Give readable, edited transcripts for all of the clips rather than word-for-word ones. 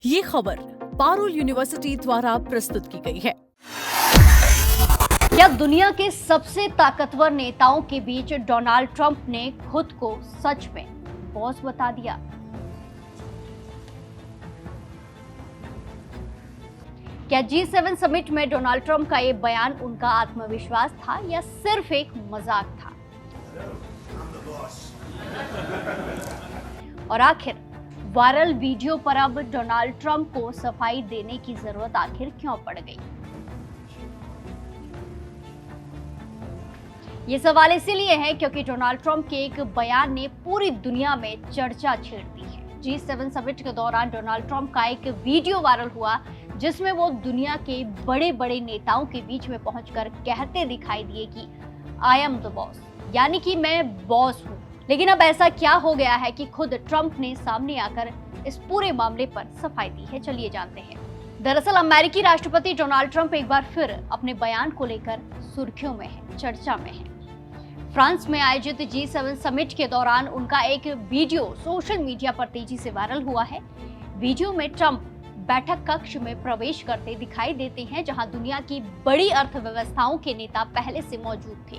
ये खबर पारुल यूनिवर्सिटी द्वारा प्रस्तुत की गई है। क्या दुनिया के सबसे ताकतवर नेताओं के बीच डोनाल्ड ट्रंप ने खुद को सच में बॉस बता दिया? क्या G7 समिट में डोनाल्ड ट्रंप का ये बयान उनका आत्मविश्वास था या सिर्फ एक मजाक था? और आखिर वायरल वीडियो पर अब डोनाल्ड ट्रंप को सफाई देने की जरूरत आखिर क्यों पड़ गई? ये सवाल इसीलिए है क्योंकि डोनाल्ड ट्रंप के एक बयान ने पूरी दुनिया में चर्चा छेड़ दी है। G7 समिट के दौरान डोनाल्ड ट्रंप का एक वीडियो वायरल हुआ जिसमें वो दुनिया के बड़े बड़े नेताओं के बीच में पहुंचकर कहते दिखाई दिए कि आई एम द बॉस, यानी कि मैं बॉस हूं। लेकिन अब ऐसा क्या हो गया है कि खुद ट्रंप ने सामने आकर इस पूरे मामले पर सफाई दी है? चलिए जानते हैं। दरअसल अमेरिकी राष्ट्रपति डोनाल्ड ट्रंप एक बार फिर अपने बयान को लेकर सुर्खियों में है, चर्चा में है। फ्रांस में आयोजित G7 समिट के दौरान उनका एक वीडियो सोशल मीडिया पर तेजी से वायरल हुआ है। वीडियो में ट्रंप बैठक कक्ष में प्रवेश करते दिखाई देते हैं जहां दुनिया की बड़ी अर्थव्यवस्थाओं के नेता पहले से मौजूद थे।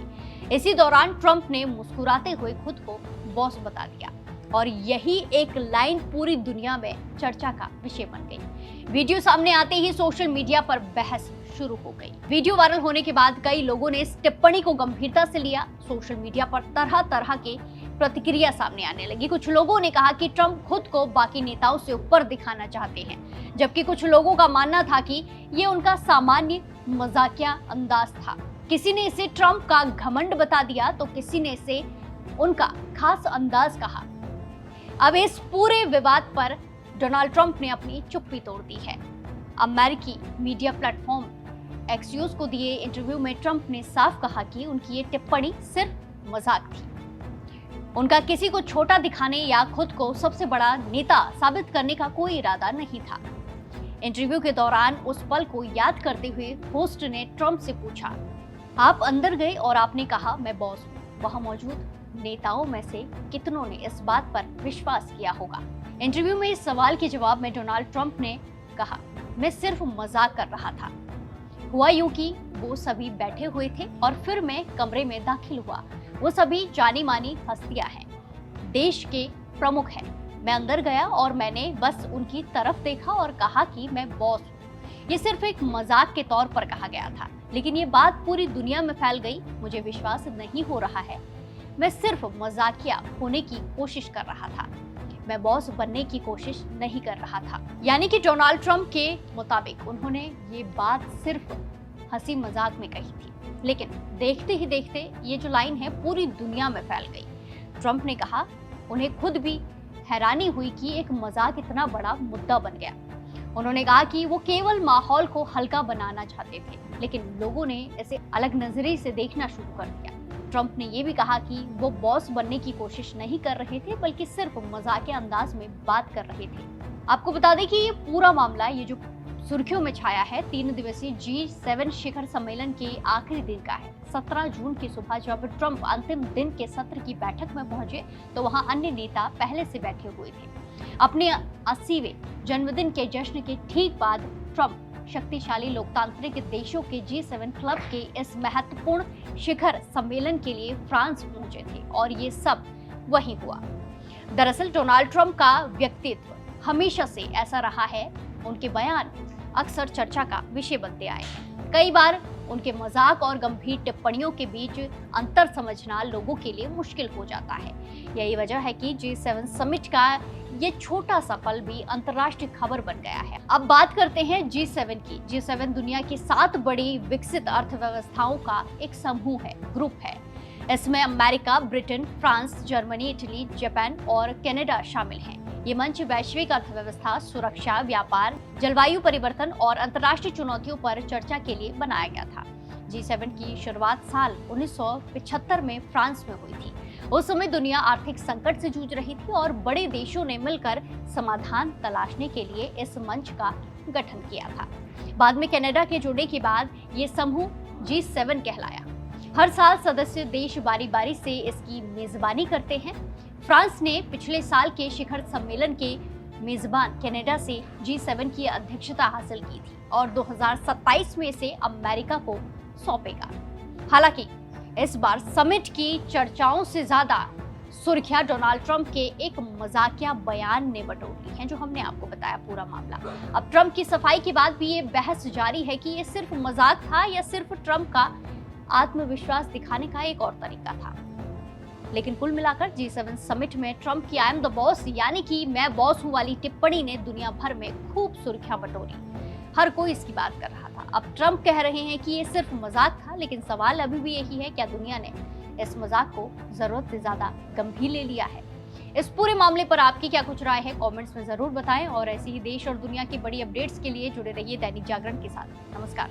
इसी दौरान ट्रंप ने मुस्कुराते हुए खुद को बॉस बता दिया और यही एक लाइन पूरी दुनिया में चर्चा का विषय बन गई। वीडियो सामने आते ही सोशल मीडिया पर बहस शुरू हो गई। वीडियो वायरल होने के बाद कई लोगों ने इस टिप्पणी को गंभीरता से लिया। सोशल मीडिया पर तरह तरह के प्रतिक्रिया सामने आने लगी। कुछ लोगों ने कहा कि ट्रंप खुद को बाकी नेताओं से ऊपर दिखाना चाहते हैं, जबकि कुछ लोगों का मानना था कि ये उनका सामान्य मजाकिया अंदाज था। किसी ने इसे ट्रंप का घमंड बता दिया तो किसी ने इसे उनका खास अंदाज कहा। अब इस पूरे विवाद पर डोनाल्ड ट्रंप ने अपनी चुप्पी तोड़ दी है। अमेरिकी मीडिया प्लेटफॉर्म एक्सियोस को दिए इंटरव्यू में ट्रंप ने साफ कहा कि उनकी ये टिप्पणी सिर्फ मजाक थी। उनका किसी को छोटा दिखाने या खुद को सबसे बड़ा नेता साबित करने का कोई इरादा नहीं था। इंटरव्यू के दौरान उस पल को याद करते हुए होस्ट ने ट्रंप से पूछा, आप अंदर गए और आपने कहा मैं बॉस हूँ। वहां मौजूद नेताओं में से कितनों ने इस बात पर विश्वास किया होगा? इंटरव्यू में इस सवाल के जवाब में डोनाल्ड ट्रंप ने कहा, मैं सिर्फ मजाक कर रहा था। हुआ यूं कि वो सभी बैठे हुए थे और फिर मैं कमरे में दाखिल हुआ। वो सभी जानी मानी हस्तियां हैं, देश के प्रमुख हैं। मैं अंदर गया और मैंने बस उनकी तरफ देखा और कहा कि मैं बॉस हूँ। ये सिर्फ एक मजाक के तौर पर कहा गया था, लेकिन ये बात पूरी दुनिया में फैल गई। मुझे विश्वास नहीं हो रहा है। मैं सिर्फ मजाकिया होने की कोशिश कर रहा था, मैं बॉस बनने की कोशिश नहीं कर रहा था। यानी कि डोनाल्ड ट्रंप के मुताबिक उन्होंने ये बात सिर्फ हंसी मजाक में कही थी, लेकिन देखते ही देखते ये जो लाइन है पूरी दुनिया में फैल गई। ट्रंप ने कहा उन्हें खुद भी हैरानी हुई कि एक मजाक इतना बड़ा मुद्दा बन गया। उन्होंने कहा कि वो केवल माहौल को हल्का बनाना चाहते थे, लेकिन लोगों ने इसे अलग नजरिए से देखना शुरू कर दिया। ट्रंप ने ये भी कहा कि वो बॉस बनने की कोशिश नहीं कर रहे थे, बल्कि सिर्फ मजाकिया अंदाज में बात कर रहे थे। आपको बता दें कि ये पूरा मामला, ये जो सुर्खियों में छाया है, 3 दिवसीय G7 शिखर सम्मेलन के आखिरी दिन का है। 17 जून की सुबह जब ट्रंप अंतिम दिन के सत्र की बैठक में पहुंचे तो वहां अन्य नेता पहले से बैठे हुए थे। अपने 80वें जन्मदिन के जश्न के ठीक बाद ट्रंप शक्तिशाली लोकतांत्रिक देशों के G7 क्लब के इस महत्वपूर्ण शिखर सम्मेलन के लिए फ्रांस पहुंचे थे और ये सब वहीं हुआ। दरअसल डोनाल्ड ट्रंप का व्यक्तित्व हमेशा से ऐसा रहा है। उनके बयान अक्सर चर्चा का विषय बनते आए हैं। कई बार उनके मजाक और गंभीर टिप्पणियों के बीच अंतर समझना लोगों के लिए मुश्किल हो जाता है। यही वजह है कि G7 समिट का ये छोटा सा पल भी अंतर्राष्ट्रीय खबर बन गया है। अब बात करते हैं G7 की। G7 दुनिया की 7 बड़ी विकसित अर्थव्यवस्थाओं का एक समूह है, ग्रुप है। इसमें America, Britain, France, Germany, Italy, Japan और कनाडा शामिल हैं। ये मंच वैश्विक अर्थव्यवस्था, सुरक्षा, व्यापार, जलवायु परिवर्तन और अंतर्राष्ट्रीय चुनौतियों पर चर्चा के लिए बनाया गया था। G7 की शुरुआत साल 1975 में फ्रांस में हुई थी। उस समय दुनिया आर्थिक संकट से जूझ रही थी और बड़े देशों ने मिलकर समाधान तलाशने के लिए इस मंच का गठन किया था। बाद में कनाडा के जुड़ने के बाद ये समूह G7 कहलाया। हर साल सदस्य देश बारी बारी से इसकी मेजबानी करते हैं। फ्रांस ने पिछले साल के शिखर सम्मेलन के मेजबान कनाडा से G7 की अध्यक्षता हासिल की थी और 2027 में इसे अमेरिका को सौंपेगा। हालांकि इस बार समिट की चर्चाओं से ज्यादा सुर्खियां डोनाल्ड ट्रंप के एक मजाकिया बयान ने बटोर ली हैं, जो हमने आपको बताया पूरा मामला। अब ट्रंप की सफाई के बाद भी ये बहस जारी है कि ये सिर्फ मजाक था या सिर्फ ट्रंप का आत्मविश्वास दिखाने का एक और तरीका था। लेकिन कुल मिलाकर G7 समिट में ट्रंप की आई एम द बॉस यानी कि मैं बॉस हूं वाली टिप्पणी ने दुनिया भर में खूब सुर्खियां बटोरी। हर कोई इसकी बात कर रहा था। अब ट्रंप कह रहे हैं कि ये सिर्फ मजाक था, लेकिन सवाल अभी भी यही है, क्या दुनिया ने इस मजाक को जरूरत से ज्यादा गंभीर ले लिया है? इस पूरे मामले पर आपकी क्या कुछ राय है, कमेंट्स में जरूर बताएं और ऐसी ही देश और दुनिया की बड़ी अपडेट्स के लिए जुड़े रहिए दैनिक जागरण के साथ। नमस्कार।